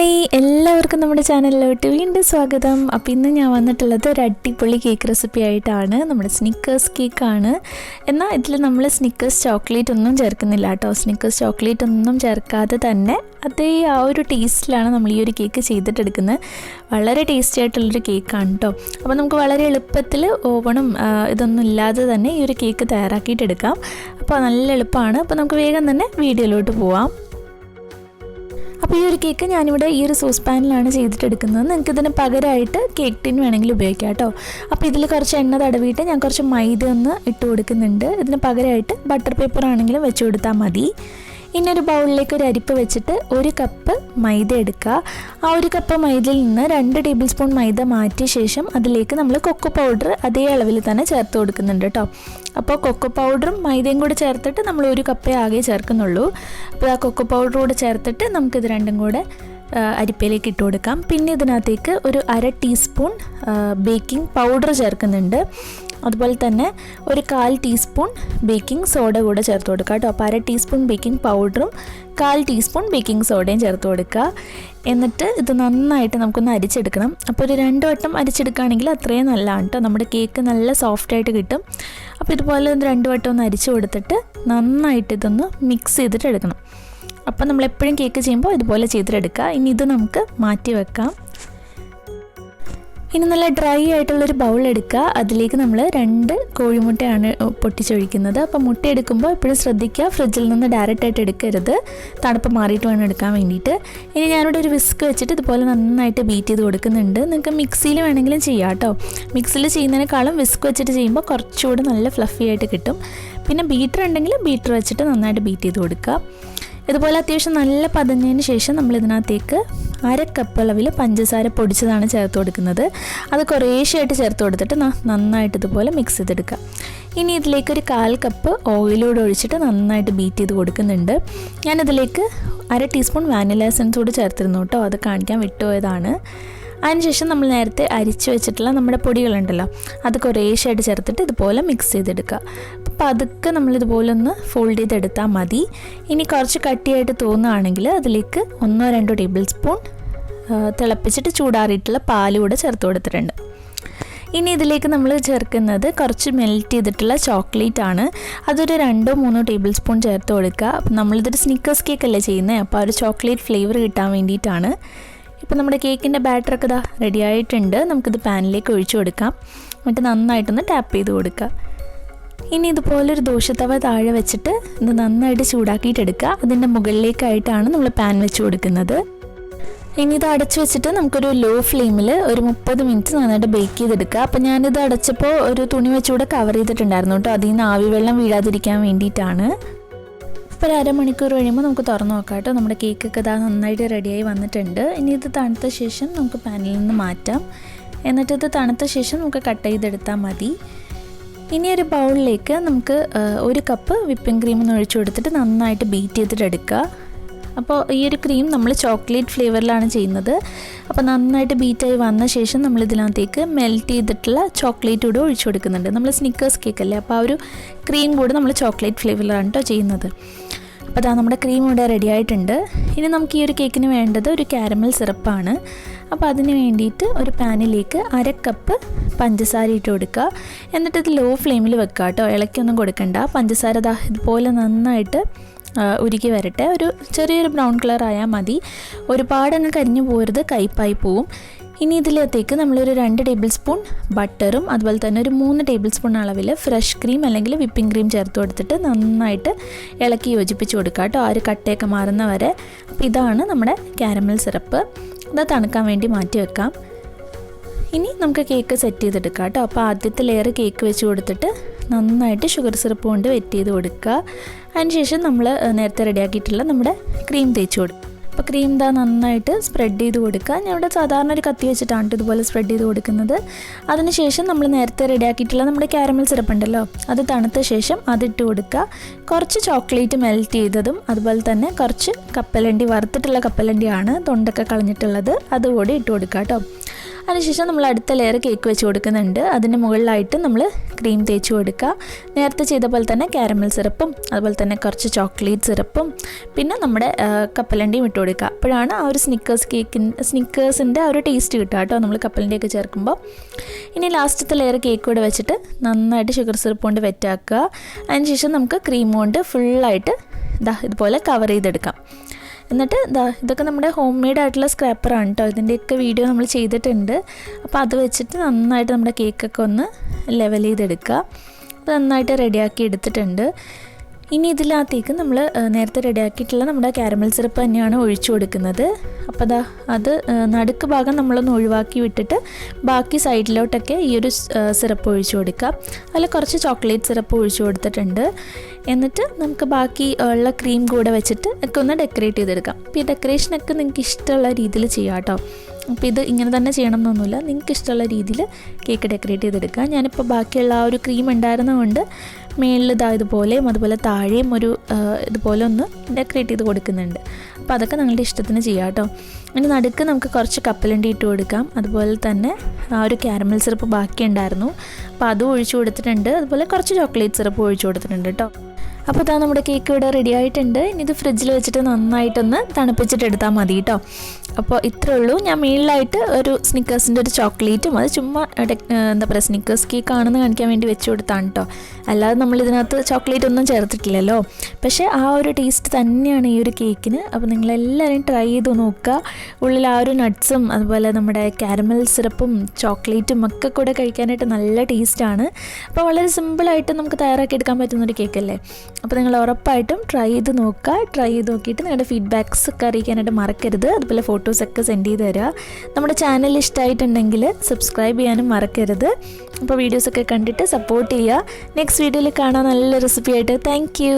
Hi എല്ലാവർക്കും നമ്മുടെ ചാനലിലോട്ട് വീണ്ടും സ്വാഗതം. അപ്പോൾ ഇന്ന് ഞാൻ വന്നിട്ടുള്ളത് ഒരു അടിപൊളി കേക്ക് റെസിപ്പി ആയിട്ടാണ്. നമ്മുടെ സ്നിക്കേഴ്സ് കേക്കാണ്. എന്നാൽ ഇതിൽ നമ്മൾ സ്നിക്കേഴ്സ് ചോക്ലേറ്റ് ഒന്നും ചേർക്കുന്നില്ല കേട്ടോ. സ്നിക്കേഴ്സ് ചോക്ലേറ്റ് ഒന്നും ചേർക്കാതെ തന്നെ അതേ ആ ഒരു ടേസ്റ്റിലാണ് നമ്മൾ ഈ ഒരു കേക്ക് ചെയ്തിട്ടെടുക്കുന്നത്. വളരെ ടേസ്റ്റി ആയിട്ടുള്ളൊരു കേക്കാണ് കേട്ടോ. അപ്പോൾ നമുക്ക് വളരെ എളുപ്പത്തിൽ ഓവണും ഇതൊന്നും ഇല്ലാതെ തന്നെ ഈ ഒരു കേക്ക് തയ്യാറാക്കിയിട്ടെടുക്കാം. അപ്പോൾ നല്ല എളുപ്പമാണ്. അപ്പോൾ നമുക്ക് വേഗം തന്നെ വീഡിയോയിലോട്ട് പോവാം. അപ്പോൾ ഈ ഒരു കേക്ക് ഞാനിവിടെ ഈ ഒരു സോസ് പാനിലാണ് ചെയ്തിട്ടെടുക്കുന്നത്. നിങ്ങൾക്ക് ഇതിന് പകരമായിട്ട് കേക്ക് ടിൻ വേണമെങ്കിൽ ഉപയോഗിക്കാം കേട്ടോ. അപ്പോൾ ഇതിൽ കുറച്ച് എണ്ണ തടവിയിട്ട് ഞാൻ കുറച്ച് മൈദ ഒന്ന് ഇട്ട് കൊടുക്കുന്നുണ്ട്. ഇതിന് പകരമായിട്ട് ബട്ടർ പേപ്പർ ആണെങ്കിലും വെച്ച് കൊടുത്താൽ മതി. ഇനി ഒരു ബൗളിലേക്ക് ഒരു അരിപ്പ് വെച്ചിട്ട് 1 കപ്പ് മൈദ എടുക്കുക. ആ 1 കപ്പ് മൈദയിൽ നിന്ന് 2 ടേബിൾ സ്പൂൺ മൈദ മാറ്റിയ ശേഷം അതിലേക്ക് നമ്മൾ കൊക്കോ പൗഡർ അതേ അളവിൽ തന്നെ ചേർത്ത് കൊടുക്കുന്നുണ്ട് കേട്ടോ. അപ്പോൾ കൊക്കോ പൗഡറും മൈദയും കൂടെ ചേർത്തിട്ട് നമ്മൾ 1 കപ്പേ ആകെ ചേർക്കുന്നുള്ളൂ. അപ്പോൾ ആ കൊക്കോ പൗഡർ കൂടെ ചേർത്തിട്ട് നമുക്കിത് രണ്ടും കൂടെ അരിപ്പയിലേക്ക് ഇട്ട് കൊടുക്കാം. പിന്നെ ഇതിനകത്തേക്ക് ഒരു 1/2 ടീസ്പൂൺ ബേക്കിംഗ് പൗഡർ ചേർക്കുന്നുണ്ട്. അതുപോലെ തന്നെ ഒരു 1/4 ടീസ്പൂൺ ബേക്കിംഗ് സോഡ കൂടെ ചേർത്ത് കൊടുക്കുക കേട്ടോ. അപ്പോൾ 1/2 ടീസ്പൂൺ ബേക്കിംഗ് പൗഡറും 1/4 ടീസ്പൂൺ ബേക്കിംഗ് സോഡയും ചേർത്ത് കൊടുക്കുക. എന്നിട്ട് ഇത് നന്നായിട്ട് നമുക്കൊന്ന് അരിച്ചെടുക്കണം. അപ്പോൾ ഒരു 2 വട്ടം അരിച്ചെടുക്കുകയാണെങ്കിൽ അത്രയും നല്ലതാണ് കേട്ടോ. നമ്മുടെ കേക്ക് നല്ല സോഫ്റ്റായിട്ട് കിട്ടും. അപ്പോൾ ഇതുപോലെ 2 വട്ടം ഒന്ന് അരിച്ച് കൊടുത്തിട്ട് നന്നായിട്ട് ഇതൊന്ന് മിക്സ് ചെയ്തിട്ട് എടുക്കണം. അപ്പോൾ നമ്മളെപ്പോഴും കേക്ക് ചെയ്യുമ്പോൾ ഇതുപോലെ ചെയ്തിട്ടെടുക്കുക. ഇനി ഇത് നമുക്ക് മാറ്റി വെക്കാം. ഇനി നല്ല ഡ്രൈ ആയിട്ടുള്ളൊരു ബൗൾ എടുക്കുക. അതിലേക്ക് നമ്മൾ 2 കോഴിമുട്ടയാണ് പൊട്ടിച്ചൊഴിക്കുന്നത്. അപ്പോൾ മുട്ട എടുക്കുമ്പോൾ എപ്പോഴും ശ്രദ്ധിക്കുക, ഫ്രിഡ്ജിൽ നിന്ന് ഡയറക്റ്റായിട്ട് എടുക്കരുത്. തണുപ്പ് മാറിയിട്ട് വേണം എടുക്കാൻ വേണ്ടിയിട്ട്. ഇനി ഞാനിവിടെ ഒരു വിസ്ക് വെച്ചിട്ട് ഇതുപോലെ നന്നായിട്ട് ബീറ്റ് ചെയ്ത് കൊടുക്കുന്നുണ്ട്. നിങ്ങൾക്ക് മിക്സിയിൽ വേണമെങ്കിലും ചെയ്യാം കേട്ടോ. മിക്സിയിൽ ചെയ്യുന്നതിനേക്കാളും വിസ്ക് വെച്ചിട്ട് ചെയ്യുമ്പോൾ കുറച്ചുകൂടി നല്ല ഫ്ലഫി ആയിട്ട് കിട്ടും. പിന്നെ ബീറ്റർ ഉണ്ടെങ്കിൽ ബീറ്റർ വെച്ചിട്ട് നന്നായിട്ട് ബീറ്റ് ചെയ്ത് കൊടുക്കുക. ഇതുപോലെ അത്യാവശ്യം നല്ല പതഞ്ഞതിന് ശേഷം നമ്മൾ ഇതിനകത്തേക്ക് 1/2 കപ്പ് അളവിൽ പഞ്ചസാര പൊടിച്ചതാണ് ചേർത്ത് കൊടുക്കുന്നത്. അത് കുറേശ്ശെയായിട്ട് ചേർത്ത് കൊടുത്തിട്ട് നന്നായിട്ട് ഇതുപോലെ മിക്സ് ചെയ്തെടുക്കുക. ഇനി ഇതിലേക്ക് ഒരു 1/4 കപ്പ് ഓയിലൂടെ ഒഴിച്ചിട്ട് നന്നായിട്ട് ബീറ്റ് ചെയ്ത് കൊടുക്കുന്നുണ്ട്. ഞാനിതിലേക്ക് 1/2 ടീസ്പൂൺ വാനില എസൻസ് കൂടി ചേർത്തിരുന്നു കേട്ടോ. അത് കാണിക്കാൻ വിട്ടുപോയതാണ്. അതിനുശേഷം നമ്മൾ നേരത്തെ അരിച്ച് വെച്ചിട്ടുള്ള നമ്മുടെ പൊടികളുണ്ടല്ലോ, അത് കുറേശ്ശെയായിട്ട് ചേർത്തിട്ട് ഇതുപോലെ മിക്സ് ചെയ്തെടുക്കുക. അപ്പോൾ അതൊക്കെ നമ്മളിതുപോലെ ഒന്ന് ഫോൾഡ് ചെയ്തെടുത്താൽ മതി. ഇനി കുറച്ച് കട്ടിയായിട്ട് തോന്നുകയാണെങ്കിൽ അതിലേക്ക് 1-2 ടേബിൾ സ്പൂൺ തിളപ്പിച്ചിട്ട് ചൂടാറിയിട്ടുള്ള പാൽ കൂടെ ചേർത്ത് കൊടുത്തിട്ടുണ്ട്. ഇനി ഇതിലേക്ക് നമ്മൾ ചേർക്കുന്നത് കുറച്ച് മെൽറ്റ് ചെയ്തിട്ടുള്ള ചോക്ലേറ്റ് ആണ്. അതൊരു 2-3 ടേബിൾ സ്പൂൺ ചേർത്ത് കൊടുക്കുക. അപ്പം നമ്മളിതൊരു സ്നിക്കേഴ്സ് കേക്ക് അല്ലേ ചെയ്യുന്നത്, അപ്പോൾ ആ ഒരു ചോക്ലേറ്റ് ഫ്ലേവർ കിട്ടാൻ വേണ്ടിയിട്ടാണ്. ഇപ്പോൾ നമ്മുടെ കേക്കിൻ്റെ ബാറ്ററൊക്കെ ഇതാ റെഡി ആയിട്ടുണ്ട്. നമുക്കിത് പാനിലേക്ക് ഒഴിച്ചു കൊടുക്കാം. എന്നിട്ട് നന്നായിട്ടൊന്ന് ടാപ്പ് ചെയ്ത് കൊടുക്കുക. ഇനി ഇതുപോലൊരു ദോശത്തവ താഴെ വെച്ചിട്ട് ഇത് നന്നായിട്ട് ചൂടാക്കിയിട്ടെടുക്കുക. അതിൻ്റെ മുകളിലേക്കായിട്ടാണ് നമ്മൾ പാൻ വെച്ച് കൊടുക്കുന്നത്. ഇനി ഇത് അടച്ചു വെച്ചിട്ട് നമുക്കൊരു ലോ ഫ്ലെയിമിൽ ഒരു 30 മിനിറ്റ് നന്നായിട്ട് ബേക്ക് ചെയ്തെടുക്കുക. അപ്പോൾ ഞാനിത് അടച്ചപ്പോൾ ഒരു തുണി വെച്ചുകൂടെ കവർ ചെയ്തിട്ടുണ്ടായിരുന്നു കേട്ടോ. അതിൽ നിന്ന് ആവി വെള്ളം വീഴാതിരിക്കാൻ വേണ്ടിയിട്ടാണ്. ഇപ്പോൾ ഒരു 1/2 മണിക്കൂർ കഴിയുമ്പോൾ നമുക്ക് തുറന്ന് നോക്കാം കേട്ടോ. നമ്മുടെ കേക്കൊക്കെ ഇതാ നന്നായിട്ട് റെഡിയായി വന്നിട്ടുണ്ട്. ഇനി ഇത് തണുത്ത ശേഷം നമുക്ക് പാനിൽ നിന്ന് മാറ്റാം. എന്നിട്ട് ഇത് തണുത്ത ശേഷം നമുക്ക് കട്ട് ചെയ്തെടുത്താൽ മതി. ഇനി ഒരു ബൗളിലേക്ക് നമുക്ക് 1 കപ്പ് വിപ്പിംഗ് ക്രീം ഒന്ന് ഒഴിച്ചു കൊടുത്തിട്ട് നന്നായിട്ട് ബീറ്റ് ചെയ്തിട്ട് എടുക്കുക. അപ്പോൾ ഈ ഒരു ക്രീം നമ്മൾ ചോക്ലേറ്റ് ഫ്ലേവറിലാണ് ചെയ്യുന്നത്. അപ്പോൾ നന്നായിട്ട് ബീറ്റായി വന്ന ശേഷം നമ്മൾ ഇതിനകത്തേക്ക് മെൽറ്റ് ചെയ്തിട്ടുള്ള ചോക്ലേറ്റ് കൂടെ ഒഴിച്ചു കൊടുക്കുന്നുണ്ട്. നമ്മൾ സ്നിക്കേഴ്സ് കേക്ക് അല്ലേ, അപ്പോൾ ആ ഒരു ക്രീം കൂടെ നമ്മൾ ചോക്ലേറ്റ് ഫ്ലേവറിലാണ് കേട്ടോ ചെയ്യുന്നത്. അപ്പോൾ അതാ നമ്മുടെ ക്രീം ഇവിടെ റെഡി ആയിട്ടുണ്ട്. ഇനി നമുക്ക് ഈ ഒരു കേക്കിന് വേണ്ടത് ഒരു കാരമൽ സിറപ്പാണ്. അപ്പോൾ അതിന് വേണ്ടിയിട്ട് ഒരു പാനിലേക്ക് 1/2 കപ്പ് പഞ്ചസാര ഇട്ട് കൊടുക്കുക. എന്നിട്ട് ഇത് ലോ ഫ്ലെയിമിൽ വെക്കുക കേട്ടോ. ഇളക്കിയൊന്നും കൊടുക്കണ്ട. പഞ്ചസാര ദാ ഇതുപോലെ നന്നായിട്ട് ഉരുക്കി വരട്ടെ. ഒരു ചെറിയൊരു ബ്രൗൺ കളർ ആയാൽ മതി. ഒരുപാടങ്ങ് കരിഞ്ഞു പോരുത്, കയ്പായി പോവും. ഇനി ഇതിലേക്ക് നമ്മളൊരു 2 ടേബിൾ സ്പൂൺ ബട്ടറും അതുപോലെ തന്നെ ഒരു 3 ടേബിൾ സ്പൂൺ അളവിൽ ഫ്രഷ് ക്രീം അല്ലെങ്കിൽ വിപ്പിംഗ് ക്രീം ചേർത്ത് കൊടുത്തിട്ട് നന്നായിട്ട് ഇളക്കി യോജിപ്പിച്ച് കൊടുക്കുക കേട്ടോ. ആ ഒരു കട്ടയൊക്കെ മാറുന്ന വരെ. അപ്പോൾ ഇതാണ് നമ്മുടെ കാരമൽ സിറപ്പ്. അത് തണുക്കാൻ വേണ്ടി മാറ്റി വെക്കാം. ഇനി നമുക്ക് കേക്ക് സെറ്റ് ചെയ്തെടുക്കാം കേട്ടോ. അപ്പോൾ ആദ്യത്തെ ലെയർ കേക്ക് വെച്ച് കൊടുത്തിട്ട് നന്നായിട്ട് ഷുഗർ സിറപ്പ് കൊണ്ട് വെറ്റ് ചെയ്ത് കൊടുക്കുക. അതിനുശേഷം നമ്മൾ നേരത്തെ റെഡിയാക്കിയിട്ടുള്ള നമ്മുടെ ക്രീം തേച്ച് കൊടുക്കുക. അപ്പോൾ ക്രീം ഇതാ നന്നായിട്ട് സ്പ്രെഡ് ചെയ്ത് കൊടുക്കുക. ഞാൻ ഇവിടെ സാധാരണ ഒരു കത്തി വെച്ചിട്ടാണ് ഇതുപോലെ സ്പ്രെഡ് ചെയ്ത് കൊടുക്കുന്നത്. അതിനുശേഷം നമ്മൾ നേരത്തെ റെഡിയാക്കിയിട്ടുള്ള നമ്മുടെ കാരമൽ സിറപ്പ് ഉണ്ടല്ലോ, അത് തണുത്ത ശേഷം അതിട്ട് കൊടുക്കുക. കുറച്ച് ചോക്ലേറ്റ് മെൽറ്റ് ചെയ്തതും അതുപോലെ തന്നെ കുറച്ച് കപ്പലണ്ടി, വറുത്തിട്ടുള്ള കപ്പലണ്ടിയാണ് തൊണ്ടൊക്കെ കളഞ്ഞിട്ടുള്ളത്, അതുകൂടി ഇട്ട് കൊടുക്കുക കേട്ടോ. അതിനുശേഷം നമ്മൾ അടുത്ത ലെയർ കേക്ക് വെച്ച് കൊടുക്കുന്നുണ്ട്. അതിൻ്റെ മുകളിലായിട്ട് നമ്മൾ ക്രീം തേച്ച് കൊടുക്കുക. നേരത്തെ ചെയ്ത പോലെ തന്നെ കാരമൽ സിറപ്പും അതുപോലെ തന്നെ കുറച്ച് ചോക്ലേറ്റ് സിറപ്പും പിന്നെ നമ്മുടെ കപ്പലണ്ടിയും ഇട്ട് കൊടുക്കുക. അപ്പോഴാണ് ആ ഒരു സ്നിക്കേഴ്സിൻ്റെ ആ ഒരു ടേസ്റ്റ് കിട്ടുക കേട്ടോ നമ്മൾ കപ്പലണ്ടിയൊക്കെ ചേർക്കുമ്പോൾ. ഇനി ലാസ്റ്റത്തെ ലെയർ കേക്ക് കൂടെ വെച്ചിട്ട് നന്നായിട്ട് ഷുഗർ സിറപ്പ് കൊണ്ട് വെറ്റാക്കുക. അതിനുശേഷം നമുക്ക് ക്രീം കൊണ്ട് ഫുള്ളായിട്ട് ഇതുപോലെ കവർ ചെയ്തെടുക്കാം. എന്നിട്ട് ഇതൊക്കെ നമ്മുടെ ഹോം മെയ്ഡ് ആയിട്ടുള്ള സ്ക്രാപ്പറാണ് കേട്ടോ. ഇതിൻ്റെയൊക്കെ വീഡിയോ നമ്മൾ ചെയ്തിട്ടുണ്ട്. അപ്പോൾ അത് വെച്ചിട്ട് നന്നായിട്ട് നമ്മുടെ കേക്കൊക്കെ ഒന്ന് ലെവൽ ചെയ്തെടുക്കുക. അത് നന്നായിട്ട് റെഡിയാക്കി എടുത്തിട്ടുണ്ട്. ഇനി ഇതിനകത്തേക്ക് നമ്മൾ നേരത്തെ റെഡിയാക്കിയിട്ടുള്ള നമ്മുടെ കാരമൽ സിറപ്പ് തന്നെയാണ് ഒഴിച്ചു കൊടുക്കുന്നത്. അപ്പോൾ അത് നടുക്ക് ഭാഗം നമ്മളൊന്ന് ഒഴിവാക്കി വിട്ടിട്ട് ബാക്കി സൈഡിലോട്ടൊക്കെ ഈ ഒരു സിറപ്പ് ഒഴിച്ചു കൊടുക്കുക. അതിൽ കുറച്ച് ചോക്ലേറ്റ് സിറപ്പ് ഒഴിച്ചു കൊടുത്തിട്ടുണ്ട്. എന്നിട്ട് നമുക്ക് ബാക്കി ഉള്ള ക്രീം കൂടെ വെച്ചിട്ട് ഒക്കെ ഒന്ന് ഡെക്കറേറ്റ് ചെയ്തെടുക്കാം. അപ്പോൾ ഈ ഡെക്കറേഷനൊക്കെ നിങ്ങൾക്ക് ഇഷ്ടമുള്ള രീതിയിൽ ചെയ്യാം കേട്ടോ. അപ്പോൾ ഇത് ഇങ്ങനെ തന്നെ ചെയ്യണം എന്നൊന്നുമില്ല, നിങ്ങൾക്ക് ഇഷ്ടമുള്ള രീതിയിൽ കേക്ക് ഡെക്കറേറ്റ് ചെയ്തെടുക്കുക. ഞാനിപ്പോൾ ബാക്കിയുള്ള ആ ഒരു ക്രീം ഉണ്ടായിരുന്നതുകൊണ്ട് മേളിൽ ഇതുപോലെയും അതുപോലെ താഴെയും ഒരു ഇതുപോലെ ഒന്ന് ഡെക്കറേറ്റ് ചെയ്ത് കൊടുക്കുന്നുണ്ട്. അപ്പോൾ അതൊക്കെ നിങ്ങളുടെ ഇഷ്ടത്തിന് ചെയ്യാം കേട്ടോ. ഇനി നടുക്ക് നമുക്ക് കുറച്ച് കപ്പലണ്ടി ഇട്ട് കൊടുക്കാം. അതുപോലെ തന്നെ ആ ഒരു കാരമൽ സിറപ്പ് ബാക്കി ഉണ്ടായിരുന്നു, അപ്പോൾ അതും ഒഴിച്ചു കൊടുത്തിട്ടുണ്ട്. അതുപോലെ കുറച്ച് ചോക്ലേറ്റ് സിറപ്പ് ഒഴിച്ചു കൊടുത്തിട്ടുണ്ട് കേട്ടോ. അപ്പോൾ നമ്മുടെ കേക്ക് ഇവിടെ റെഡി ആയിട്ടുണ്ട്. ഇനി ഇത് ഫ്രിഡ്ജിൽ വെച്ചിട്ട് നന്നായിട്ടൊന്ന് തണുപ്പിച്ചിട്ട് എടുത്താൽ മതി കേട്ടോ. അപ്പോൾ ഇത്രേ ഉള്ളൂ. ഞാൻ മെയിനിലായിട്ട് ഒരു സ്നിക്കേഴ്സിൻ്റെ ഒരു ചോക്ലേറ്റും അത് ചുമ്മാ എന്താ പറയുക സ്നിക്കേഴ്സ് കേക്ക് ആണെന്ന് കാണിക്കാൻ വേണ്ടി വെച്ച് കൊടുത്താണ് കേട്ടോ. അല്ലാതെ നമ്മൾ ഇതിനകത്ത് ചോക്ലേറ്റ് ഒന്നും ചേർത്തിട്ടില്ലല്ലോ. പക്ഷേ ആ ഒരു ടേസ്റ്റ് തന്നെയാണ് ഈ ഒരു കേക്കിന്. അപ്പോൾ നിങ്ങളെല്ലാവരും ട്രൈ ചെയ്ത് നോക്കുക. ഉള്ളിൽ ആ ഒരു നട്ട്സും അതുപോലെ നമ്മുടെ കാരമൽ സിറപ്പും ചോക്ലേറ്റും ഒക്കെ കൂടെ കഴിക്കാനായിട്ട് നല്ല ടേസ്റ്റാണ്. അപ്പോൾ വളരെ സിമ്പിളായിട്ട് നമുക്ക് തയ്യാറാക്കി എടുക്കാൻ പറ്റുന്നൊരു കേക്കല്ലേ. അപ്പോൾ നിങ്ങൾ ഉറപ്പായിട്ടും ട്രൈ ചെയ്ത് നോക്കുക. ട്രൈ ചെയ്ത് നോക്കിയിട്ട് നിങ്ങളുടെ ഫീഡ്ബാക്സ് ഒക്കെ അറിയിക്കാനായിട്ട് മറക്കരുത്. അതുപോലെ ഫോട്ടോസൊക്കെ സെൻഡ് ചെയ്ത് തരിക. നമ്മുടെ ചാനൽ ഇഷ്ടമായിട്ടുണ്ടെങ്കിൽ സബ്സ്ക്രൈബ് ചെയ്യാനും മറക്കരുത്. അപ്പോൾ വീഡിയോസൊക്കെ കണ്ടിട്ട് സപ്പോർട്ട് ചെയ്യുക. നെക്സ്റ്റ് വീഡിയോയിൽ കാണാൻ നല്ല റെസിപ്പി ആയിട്ട്. Thank you.